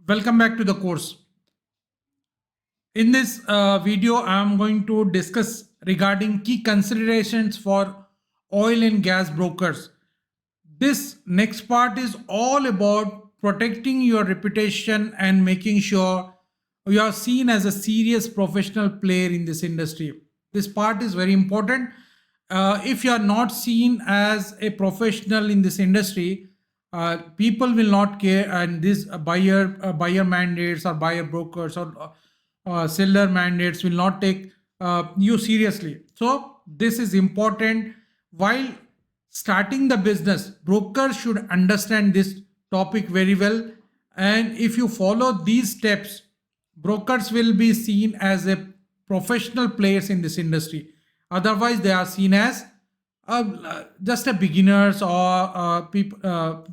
Welcome back to the course. In this video, I am going to discuss regarding key considerations for oil and gas brokers. This next part is all about protecting your reputation and making sure you are seen as a serious professional player in this industry. This part is very important. If you are not seen as a professional in this industry, people will not care, and this buyer mandates or buyer brokers or seller mandates will not take you seriously. So this is important. While starting the business, brokers should understand this topic very well, and if you follow these steps, brokers will be seen as a professional players in this industry. Otherwise they are seen as just a beginners, or people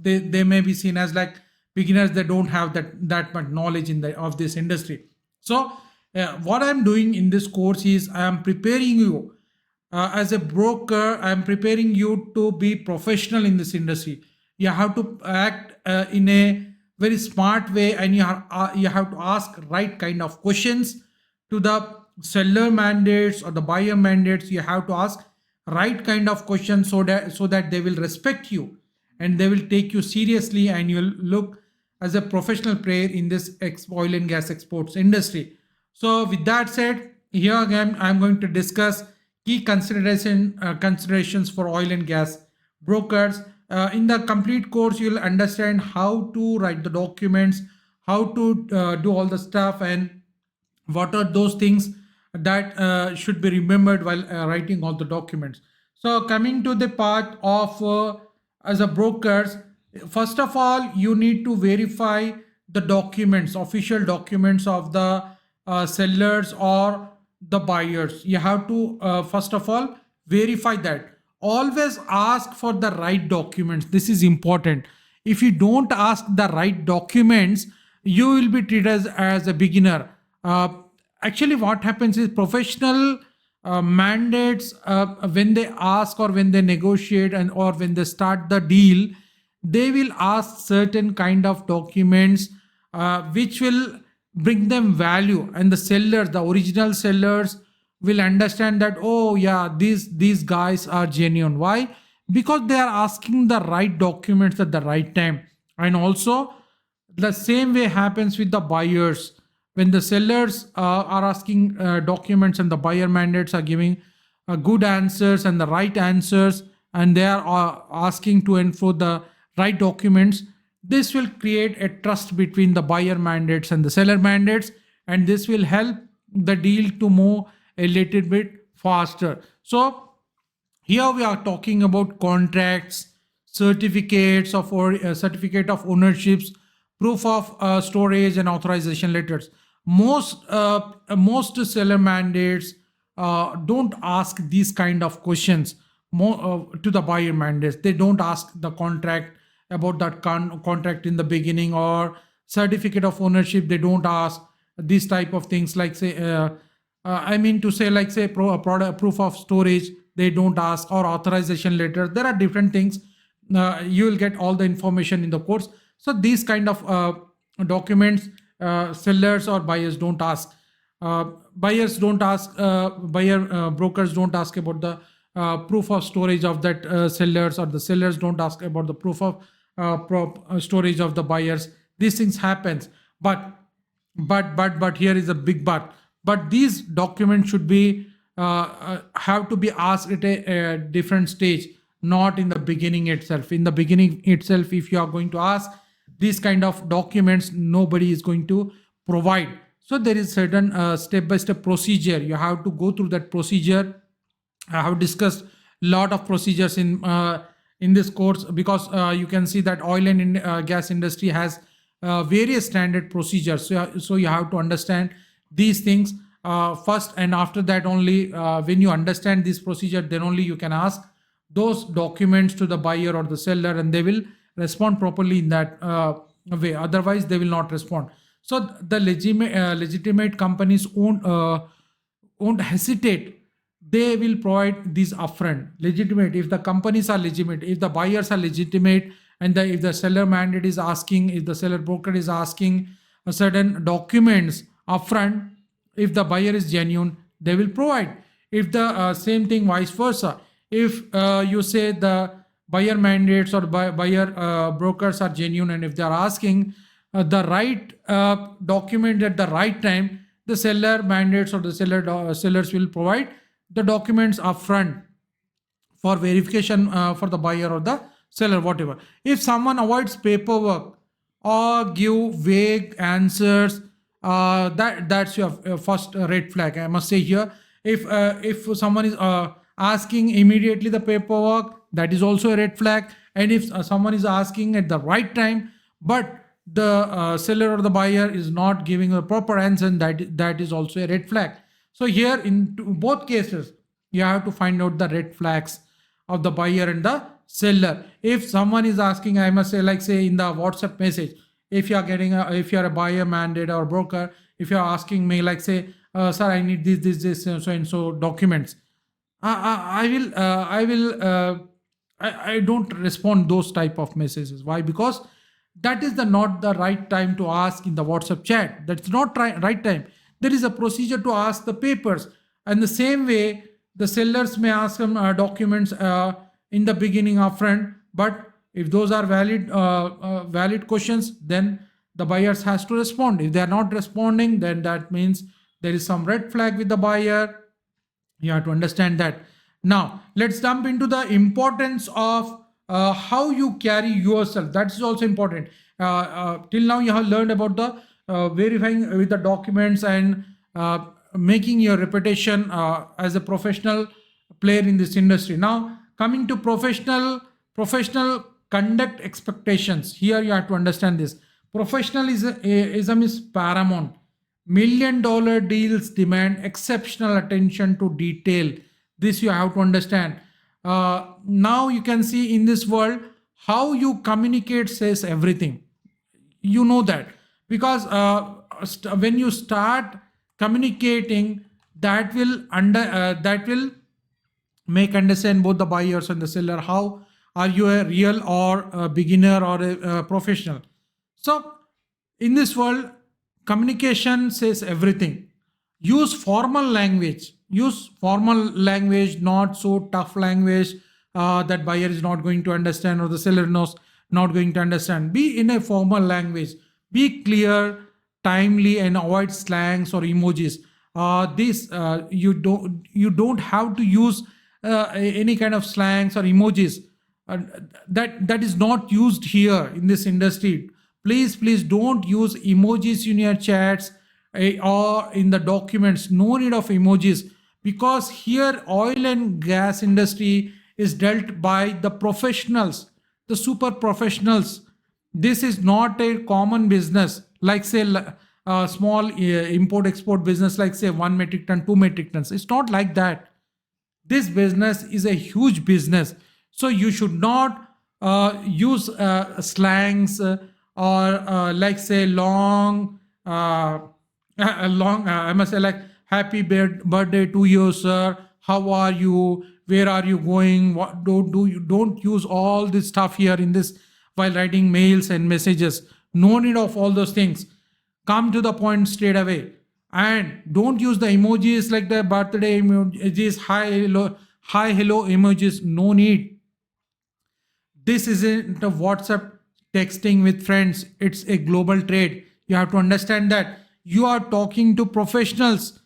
they may be seen as like beginners. They don't have that much knowledge in the of this industry. So what I'm doing in this course is I am preparing you as a broker. I am preparing you to be professional in this industry. You have to act in a very smart way, and you have to ask right kind of questions to the seller mandates or the buyer mandates. You have to ask right kind of questions so that they will respect you and they will take you seriously, and you'll look as a professional player in this oil and gas exports industry. So with that said, here again I'm going to discuss key considerations for oil and gas brokers. In the complete course, you'll understand how to write the documents, how to do all the stuff, and what are those things that should be remembered while writing all the documents. So coming to the part of as a brokers, first of all you need to verify the documents, official documents of the sellers or the buyers. You have to first of all verify that. Always ask for the right documents. This is important. If you don't ask the right documents, you will be treated as a beginner. Actually what happens is professional mandates, when they ask or when they negotiate and or when they start the deal, they will ask certain kind of documents which will bring them value, and the sellers, the original sellers, will understand that, oh yeah, these guys are genuine. Why? Because they are asking the right documents at the right time. And also the same way happens with the buyers. When the sellers are asking documents and the buyer mandates are giving good answers and the right answers, and they are asking to enforce the right documents, this will create a trust between the buyer mandates and the seller mandates, and this will help the deal to move a little bit faster. So here we are talking about contracts, certificates of or certificate of ownerships, proof of storage, and authorization letters. Most seller mandates don't ask these kind of questions to the buyer mandates. They don't ask the contract about that contract in the beginning, or certificate of ownership. They don't ask these type of things, like say I mean to say, like say product proof of storage, they don't ask, or authorization letter. There are different things. You will get all the information in the course. So these kind of documents, sellers or buyers don't ask. Buyers don't ask, brokers don't ask about the proof of storage of that sellers, or the sellers don't ask about the proof of storage of the buyers. These things happens, but here is a big but these documents should be have to be asked at a different stage, not in the beginning itself. In the beginning itself, if you are going to ask these kind of documents, nobody is going to provide. So there is certain step-by-step procedure. You have to go through that procedure. I have discussed a lot of procedures in this course, because you can see that oil and gas industry has various standard procedures. So you have to understand these things first, and after that only, when you understand this procedure, then only you can ask those documents to the buyer or the seller, and they will respond properly in that way. Otherwise they will not respond. So the legitimate companies won't hesitate. They will provide these upfront. Legitimate, if the companies are legitimate, if the buyers are legitimate, and if the seller mandate is asking, if the seller broker is asking certain documents upfront. If the buyer is genuine, they will provide. If the same thing vice versa, if you say the buyer mandates or buyer brokers are genuine, and if they are asking the right document at the right time, the seller mandates or the sellers will provide the documents upfront for verification for the buyer or the seller, whatever. If someone avoids paperwork or give vague answers, that's your first red flag, I must say here. If someone is asking immediately the paperwork, that is also a red flag. And if someone is asking at the right time, but the seller or the buyer is not giving a proper answer, that is also a red flag. So here in both cases, you have to find out the red flags of the buyer and the seller. If someone is asking, I must say, like say in the WhatsApp message, if you are getting if you are a buyer mandate or broker, if you are asking me like say, sir, I need this so and so documents, I will I don't respond those type of messages. Why? Because that is the not the right time to ask in the WhatsApp chat. That's not right time. There is a procedure to ask the papers. And the same way, the sellers may ask them documents in the beginning upfront, but if those are valid questions, then the buyers has to respond. If they are not responding, then that means there is some red flag with the buyer. You have to understand that. Now let's jump into the importance of how you carry yourself. That is also important. Till now you have learned about the verifying with the documents and making your reputation as a professional player in this industry. Now coming to professional conduct expectations. Here you have to understand this. Professionalism is paramount. $1 million deals demand exceptional attention to detail. This you have to understand. Now you can see in this world, how you communicate says everything. You know that because when you start communicating, that will make understand both the buyers and the seller how are you a real or a beginner or a professional. So in this world, communication says everything. Use formal language. Use formal language, not so tough language that buyer is not going to understand or the seller knows not going to understand. Be in a formal language. Be clear, timely, and avoid slangs or emojis. This you don't have to use any kind of slangs or emojis. That is not used here in this industry. Please don't use emojis in your chats or in the documents. No need of emojis, because here oil and gas industry is dealt by the professionals, the super professionals. This is not a common business like say small import export business like say 1 metric ton, 2 metric tons. It's not like that. This business is a huge business, so you should not use slangs or like say long I must say like happy birthday to you, sir, how are you, where are you going, what don't use all this stuff here in this while writing mails and messages. No need of all those things. Come to the point straight away. And don't use the emojis like the birthday emojis, hi hello emojis. No need. This isn't a WhatsApp texting with friends. It's a global trade. You have to understand that you are talking to professionals.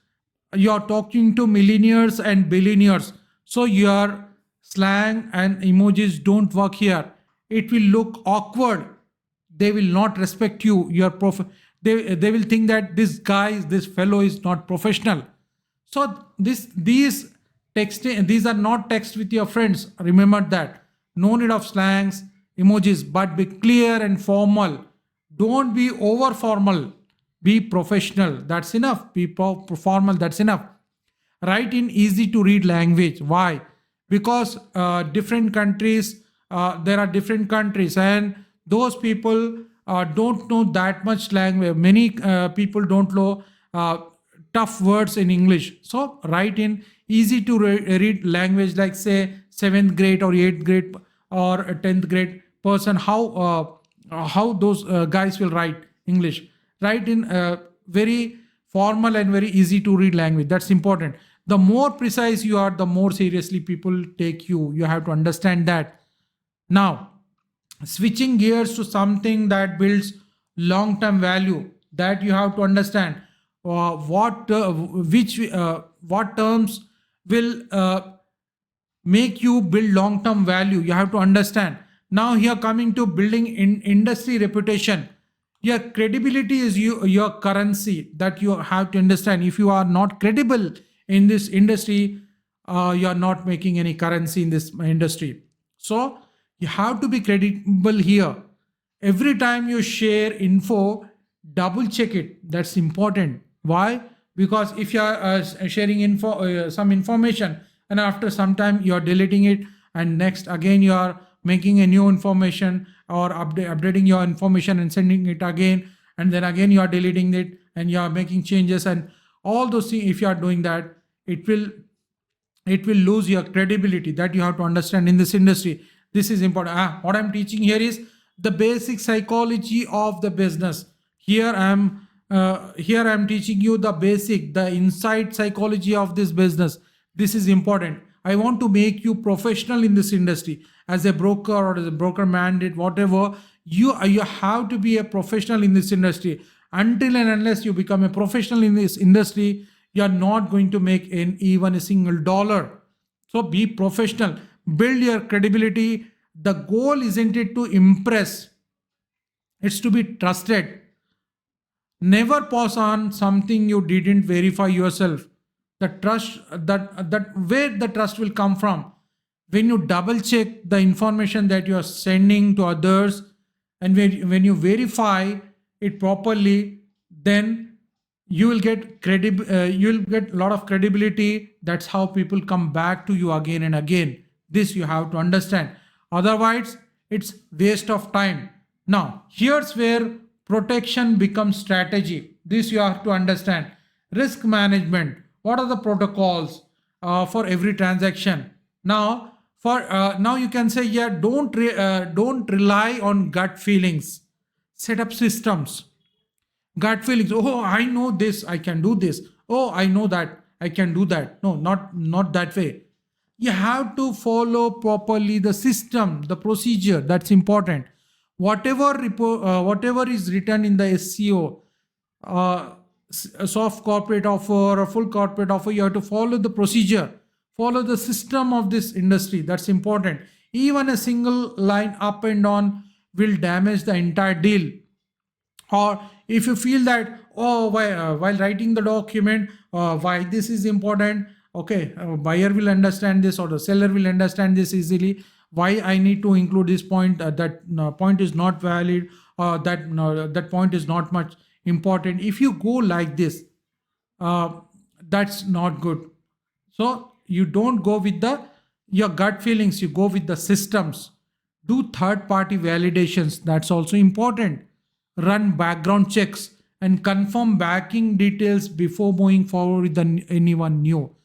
You are talking to millionaires and billionaires. So your slang and emojis don't work here. It will look awkward. They will not respect you. They will think that this fellow is not professional. So these are not text with your friends. Remember that. No need of slangs, emojis, but be clear and formal. Don't be over formal. Be professional. That's enough. Be formal. That's enough. Write in easy to read language. Why? Because different countries, there are different countries, and those people don't know that much language. Many people don't know tough words in English. So write in easy to read language like say 7th grade or 8th grade or a 10th grade person. How those guys will write English. write in a very formal and very easy to read language. That's important. The more precise you are, the more seriously people take you. You have to understand that. Now, switching gears to something that builds long term value, that you have to understand what terms will make you build long term value. You have to understand. Now here, coming to building in industry reputation, your credibility is your currency that you have to understand. If you are not credible in this industry, you are not making any currency in this industry. So you have to be credible here. Every time you share info, double check it. That's important. Why? Because if you are sharing some information, and after some time you are deleting it, and next again you are making a new information, or updating your information and sending it again, and then again you are deleting it and you are making changes, and all those things, if you are doing that, it will lose your credibility. That you have to understand in this industry. This is important. What I'm teaching here is the basic psychology of the business. Here I'm teaching you the inside psychology of this business. This is important. I want to make you professional in this industry as a broker, or as a broker mandate, whatever. You have to be a professional in this industry. Until and unless you become a professional in this industry, you are not going to make even a single dollar. So be professional, build your credibility. The goal isn't it to impress, it's to be trusted. Never pause on something you didn't verify yourself. The trust, that where the trust will come from, when you double check the information that you are sending to others, and when you verify it properly, then you will get you will get a lot of credibility. That's how people come back to you again and again. This you have to understand. Otherwise, it's waste of time. Now, here's where protection becomes strategy. This you have to understand. Risk management. What are the protocols for every transaction? Now, now you can say, yeah, don't rely on gut feelings. Set up systems. Gut feelings. Oh, I know this, I can do this. Oh, I know that, I can do that. No, not that way. You have to follow properly the system, the procedure. That's important. Whatever is written in the SCO, a soft corporate offer or full corporate offer, you have to follow the procedure, follow the system of this industry. That's important. Even a single line up and down will damage the entire deal. Or if you feel that, oh, while writing the document, why this is important, okay, buyer will understand this, or the seller will understand this easily. Why I need to include this point, that point is not valid, or that point is not much important. If you go like this, that's not good. So you don't go with your gut feelings, you go with the systems. Do third party validations, that's also important. Run background checks and confirm backing details before moving forward with anyone new.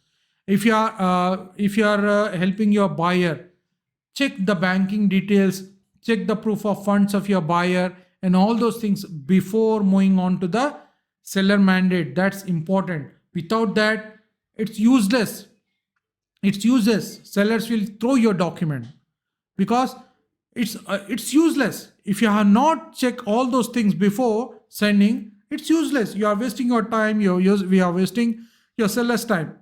If you are helping your buyer, check the banking details, check the proof of funds of your buyer, and all those things before moving on to the seller mandate. That's important. Without that, it's useless. It's useless. Sellers will throw your document because it's useless. If you have not checked all those things before sending, it's useless. You are wasting your time. We are wasting your seller's time.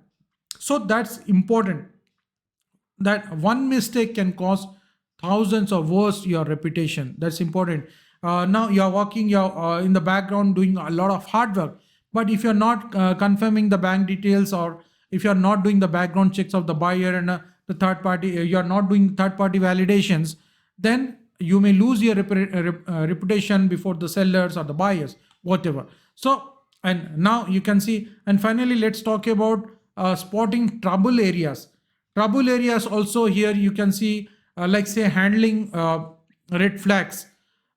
So that's important. That one mistake can cost thousands, or worse, your reputation. That's important. Now you are working, you're in the background doing a lot of hard work. But if you're not confirming the bank details, or if you're not doing the background checks of the buyer and the third party, you're not doing third party validations, then you may lose your reputation before the sellers or the buyers, whatever. So, and now you can see, and finally, let's talk about spotting trouble areas. Trouble areas also, here you can see, like say handling red flags.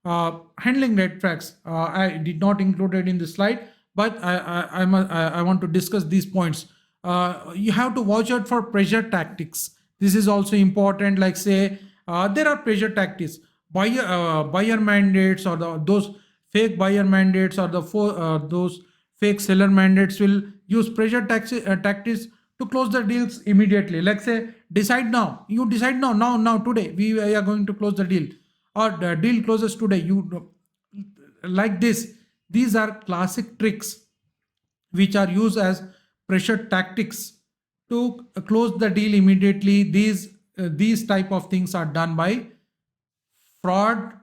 Handling red flags, I did not include it in the slide, but I want to discuss these points. You have to watch out for pressure tactics. This is also important. Like say, there are pressure tactics, buyer mandates, or those fake buyer mandates or those fake seller mandates will use tactics to close the deals immediately. Like say, decide now. You decide now, today. We are going to close the deal, or the deal closes today. Like this. These are classic tricks which are used as pressure tactics to close the deal immediately. These type of things are done by fraud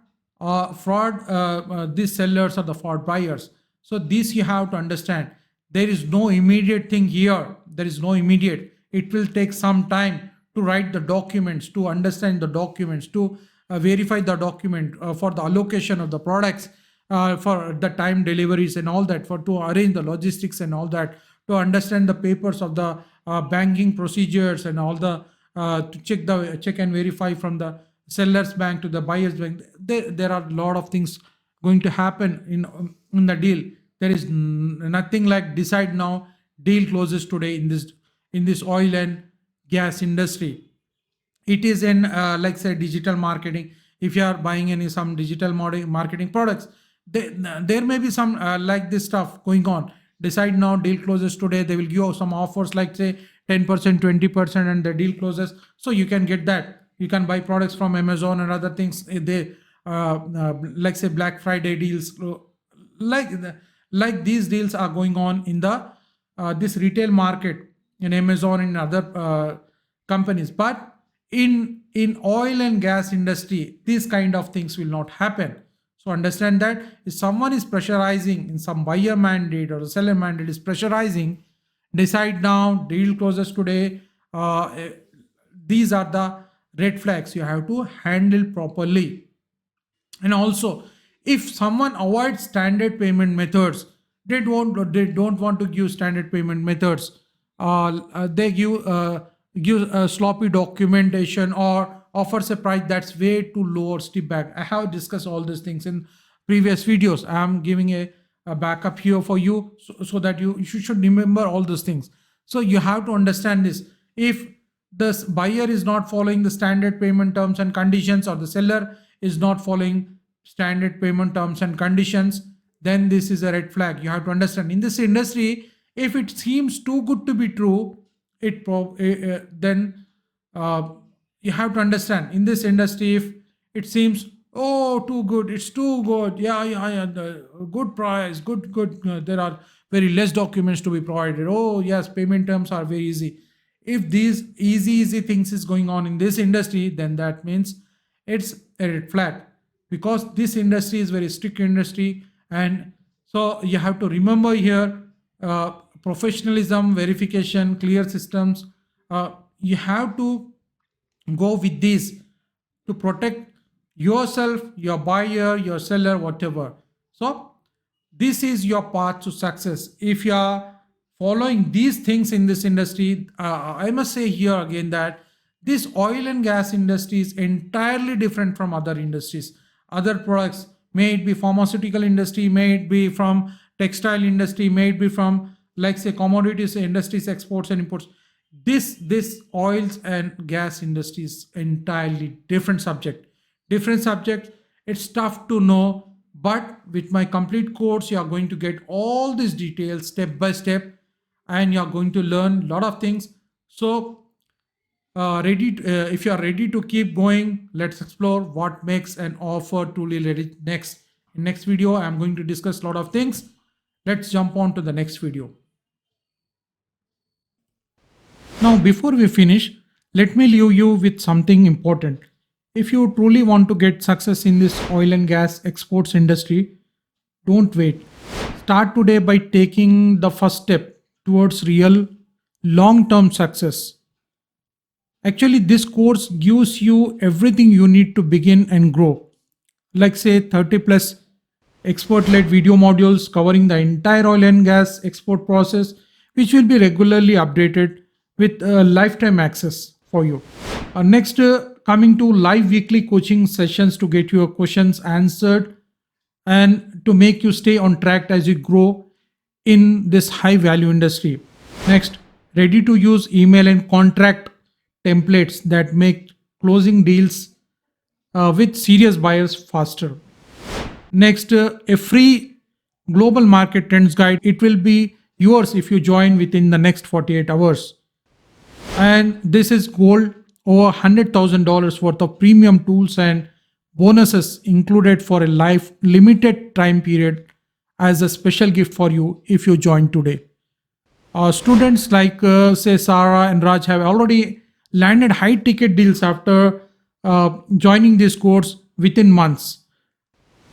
these sellers are the fraud buyers. So this you have to understand. There is no immediate thing here. There is no immediate. It will take some time to write the documents, to understand the documents, to verify the document for the allocation of the products, for the time deliveries and all that, for to arrange the logistics and all that, to understand the papers of the banking procedures and all the to check and verify from the seller's bank to the buyer's bank. There are a lot of things going to happen in the deal. There is nothing like decide now, deal closes today in this oil and gas industry. It is in like say digital marketing. If you are buying some digital marketing products, there may be some like this stuff going on. Decide now, deal closes today. They will give you some offers like say 10%, 20%, and the deal closes. So you can get that. You can buy products from Amazon and other things. They like say Black Friday deals, like like these deals are going on in the this retail market in Amazon and other companies. But in oil and gas industry, these kind of things will not happen. So understand that if someone is pressurizing in some buyer mandate or a seller mandate is pressurizing, decide now, deal closes today. These are the red flags you have to handle properly. And also, if someone avoids standard payment methods, they don't want to give standard payment methods. They give sloppy documentation or offers a price that's way too low or steep back. I have discussed all these things in previous videos. I am giving a backup here for you, so that you should remember all those things. So you have to understand this. If the buyer is not following the standard payment terms and conditions, or the seller is not following standard payment terms and conditions, then this is a red flag. You have to understand, in this industry, if it seems too good to be true, then you have to understand, in this industry, if it seems, oh, too good, it's too good, yeah, the good price, good, there are very less documents to be provided, oh yes, payment terms are very easy. If these easy things is going on in this industry, then that means it's a red flag, because this industry is very strict industry. And so you have to remember here, professionalism, verification, clear systems. You have to go with this to protect yourself, your buyer, your seller, whatever. So this is your path to success. If you are following these things in this industry, I must say here again that this oil and gas industry is entirely different from other industries. Other products, may it be pharmaceutical industry, may it be from textile industry, may it be from like say commodities industries, exports and imports. This oils and gas industry is entirely different subject. It's tough to know, but with my complete course, you are going to get all these details step by step, and you are going to learn a lot of things. So if you are ready to keep going, let's explore what makes an offer truly ready. Next video, I am going to discuss a lot of things. Let's jump on to the next video. Now, before we finish, let me leave you with something important. If you truly want to get success in this oil and gas exports industry, don't wait. Start today by taking the first step towards real long-term success. Actually, this course gives you everything you need to begin and grow. Like say 30 plus expert-led video modules covering the entire oil and gas export process, which will be regularly updated with lifetime access for you. Next, coming to live weekly coaching sessions to get your questions answered and to make you stay on track as you grow in this high value industry. Next, ready to use email and contract templates that make closing deals with serious buyers faster. Next, a free global market trends guide. It will be yours if you join within the next 48 hours. And this is gold, over $100,000 worth of premium tools and bonuses included for a life limited time period as a special gift for you if you join today. Students like say Sarah and Raj have already landed high ticket deals after joining this course within months.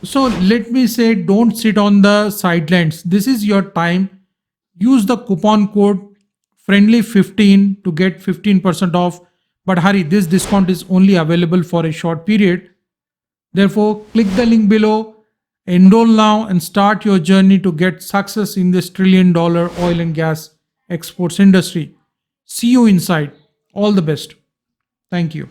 So let me say, don't sit on the sidelines. This is your time. Use the coupon code friendly15 to get 15% off. But hurry, this discount is only available for a short period. Therefore, click the link below, enroll now, and start your journey to get success in this $1 trillion oil and gas exports industry. See you inside. All the best. Thank you.